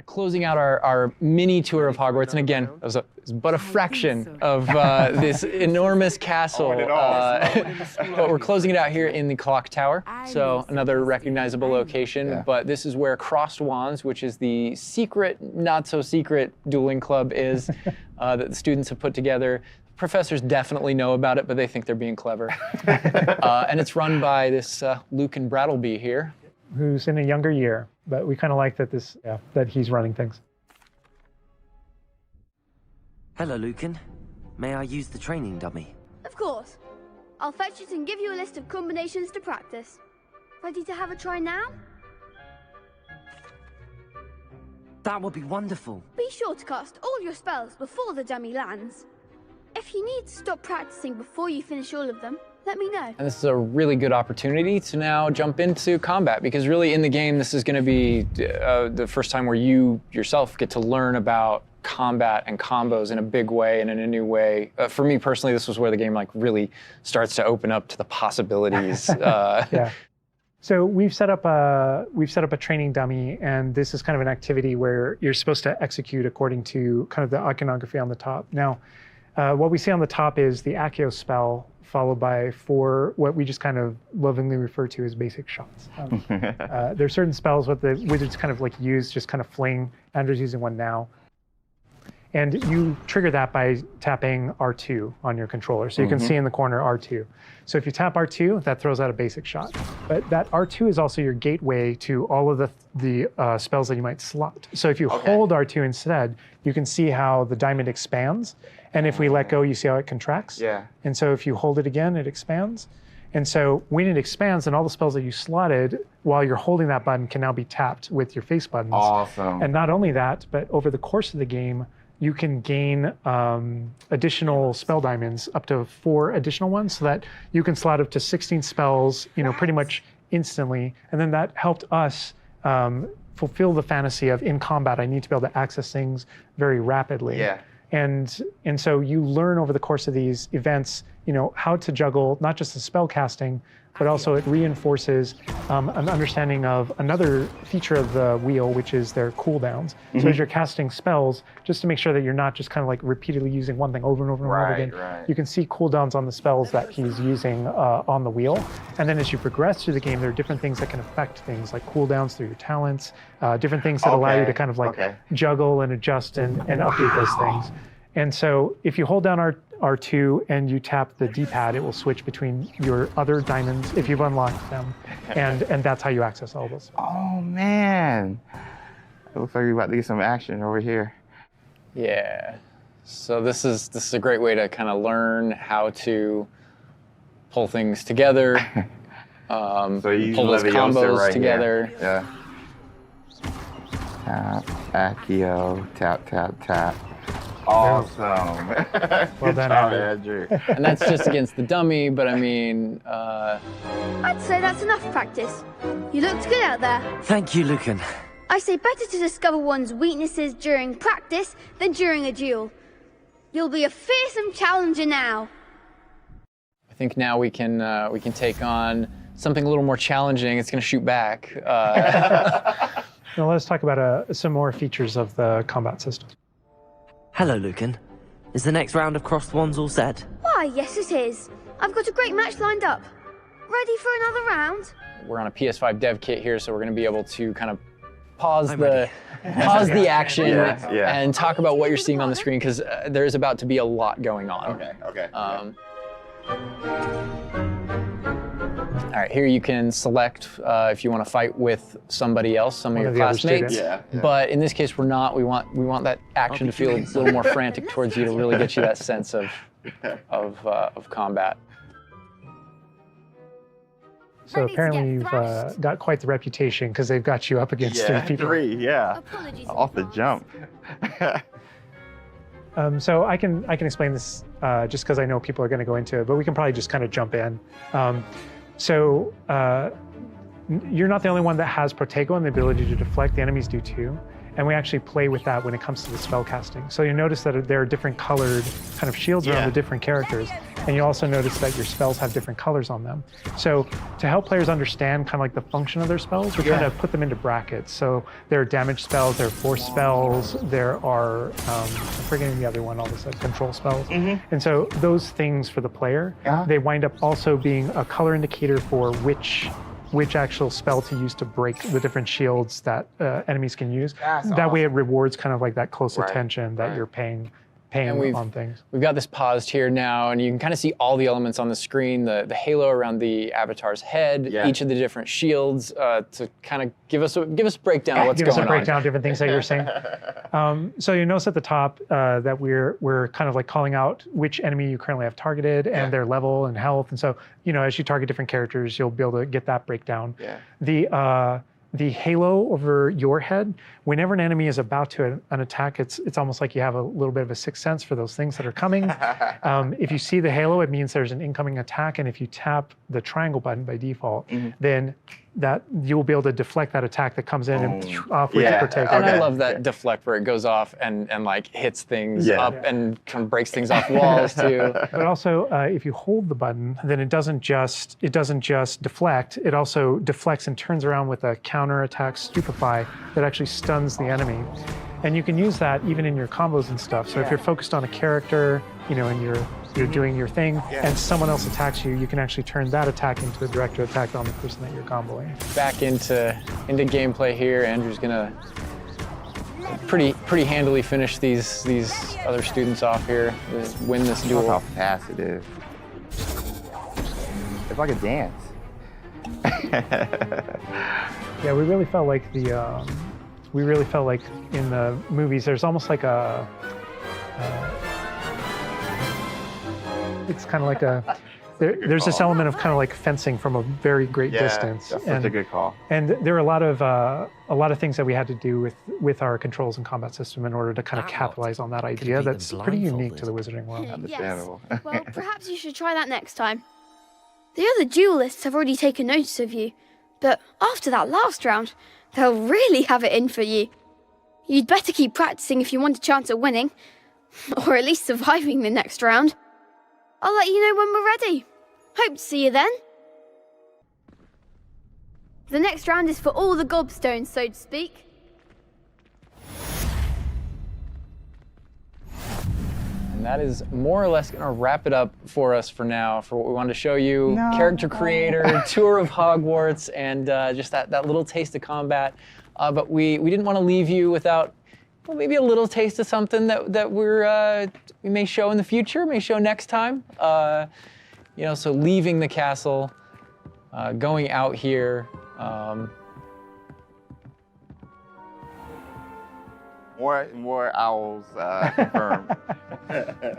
Closing out our mini tour of Hogwarts, and again, it was but a fraction of this enormous castle, but we're closing it out here in the clock tower, so another recognizable location, but this is where Crossed Wands, which is the secret, not so secret dueling club is, that the students have put together. Professors definitely know about it, but they think they're being clever. And it's run by this Lucan Brattleby here, who's in a younger year, but we kind of like that that he's running things. Hello, Lucan. May I use the training dummy? Of course. I'll fetch it and give you a list of combinations to practice. Ready to have a try now? That would be wonderful. Be sure to cast all your spells before the dummy lands. If you need to stop practicing before you finish all of them, let me know. And this is a really good opportunity to now jump into combat, because really in the game, this is going to be the first time where you yourself get to learn about combat and combos in a big way and in a new way. For me personally, this was where the game really starts to open up to the possibilities. Yeah. So we've set up a training dummy, and this is kind of an activity where you're supposed to execute according to kind of the iconography on the top. Now, what we see on the top is the Accio spell, followed by 4 what we just kind of lovingly refer to as basic shots. There are certain spells what the wizards kind of use, just kind of fling. Andrew's using one now. And you trigger that by tapping R2 on your controller. So you can see in the corner R2. So if you tap R2, that throws out a basic shot. But that R2 is also your gateway to all of the spells that you might slot. So if you hold R2 instead, you can see how the diamond expands. And if we let go, you see how it contracts. Yeah. And so if you hold it again, it expands. And so when it expands, then all the spells that you slotted while you're holding that button can now be tapped with your face buttons. Awesome. And not only that, but over the course of the game, you can gain additional spell diamonds, up to 4 additional ones, so that you can slot up to 16 spells, pretty much instantly. And then that helped us fulfill the fantasy of, in combat, I need to be able to access things very rapidly. Yeah. And so you learn over the course of these events, how to juggle not just the spell casting, but also it reinforces an understanding of another feature of the wheel, which is their cooldowns. So as you're casting spells, just to make sure that you're not just kind of repeatedly using one thing over and over and over again, you can see cooldowns on the spells that he's using on the wheel. And then as you progress through the game, there are different things that can affect things, like cooldowns through your talents, different things that allow you to kind of juggle and adjust and update those things. And so if you hold down R2 and you tap the D-pad, it will switch between your other diamonds if you've unlocked them, and that's how you access all those. Oh man, it looks like we're about to get some action over here. Yeah, so this is a great way to kind of learn how to pull things together, so you pull those combos right together. Here. Yeah. Tap, Accio, tap, tap, tap. Awesome. Well done, Andrew. And that's just against the dummy, but I mean... I'd say that's enough practice. You looked good out there. Thank you, Lucan. I say better to discover one's weaknesses during practice than during a duel. You'll be a fearsome challenger now. I think now we can take on something a little more challenging. It's going to shoot back. Now let's talk about some more features of the combat system. Hello, Lucan. Is the next round of Crossed Wands all set? Why, yes it is. I've got a great match lined up. Ready for another round? We're on a PS5 dev kit here, so we're going to be able to kind of pause the action and talk about what you're seeing on the screen, because there's about to be a lot going on. Okay. All right, here you can select if you want to fight with somebody else, some of your classmates. Yeah. But in this case, we're not. We want that action to feel a little more frantic towards you to really get you that sense of combat. So apparently you've got quite the reputation, because they've got you up against 3 people. 3, off the jump. So I can explain this just because I know people are going to go into it, but we can probably just kind of jump in. So you're not the only one that has Protego and the ability to deflect. The enemies do too. And we actually play with that when it comes to the spell casting. So you notice that there are different colored kind of shields around the different characters. And you also notice that your spells have different colors on them. So to help players understand kind of like the function of their spells, we kind of put them into brackets. So there are damage spells, there are force spells, there are, I'm forgetting the other one, all of a sudden, control spells. And so those things for the player, they wind up also being a color indicator for which actual spell to use to break the different shields that enemies can use. That way it rewards kind of like that close attention that you're paying on things. We've got this paused here now, and you can kind of see all the elements on the screen, the halo around the avatar's head, each of the different shields, to kind of give us a breakdown of what's going on. Give us a breakdown of different things that you're saying. So you notice at the top that we're kind of like calling out which enemy you currently have targeted and their level and health. And so, you know, as you target different characters, you'll be able to get that breakdown. The halo over your head, whenever an enemy is about to an attack, it's almost like you have a little bit of a sixth sense for those things that are coming. If you see the halo, it means there's an incoming attack, and if you tap the triangle button by default, then that you'll be able to deflect that attack that comes in and off with the protect. And I love that deflect where it goes off and like hits things up and kind of breaks things off walls too. But also, if you hold the button, then it doesn't just deflect. It also deflects and turns around with a counter attack stupefy that actually stuns the enemy. And you can use that even in your combos and stuff. So if you're focused on a character, you know, and you're doing your thing, and someone else attacks you, you can actually turn that attack into a direct attack on the person that you're comboing. Back into gameplay here. Andrew's gonna pretty handily finish these other students off here, win this duel. Look how fast it is. It's like a dance. Yeah, we really felt like in the movies, there's almost like it's kind of like there's this element of kind of like fencing from a very great distance. That's such a good call. And there are a lot of things that we had to do with our controls and combat system in order to kind of capitalize on that idea that's pretty unique to the Wizarding world. Understandable. Yes. Well, perhaps you should try that next time. The other duelists have already taken notice of you, but after that last round, they'll really have it in for you. You'd better keep practicing if you want a chance at winning, or at least surviving the next round. I'll let you know when we're ready. Hope to see you then. The next round is for all the gobstones, so to speak. And that is more or less going to wrap it up for us for now, for what we wanted to show you. Character creator, tour of Hogwarts, and just that little taste of combat. But we didn't want to leave you without maybe a little taste of something that we may show in the future, may show next time. You know, so leaving the castle, going out here. More owls confirmed.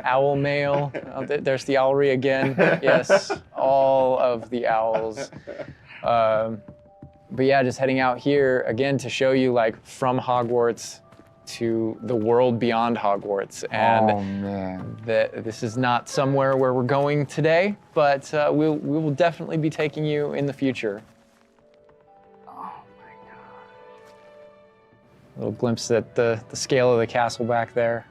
Owl mail. There's the owlry again. Yes, all of the owls. But yeah, just heading out here again to show you like from Hogwarts to the world beyond Hogwarts. And this is not somewhere where we're going today, but we will definitely be taking you in the future. Little glimpse at the scale of the castle back there.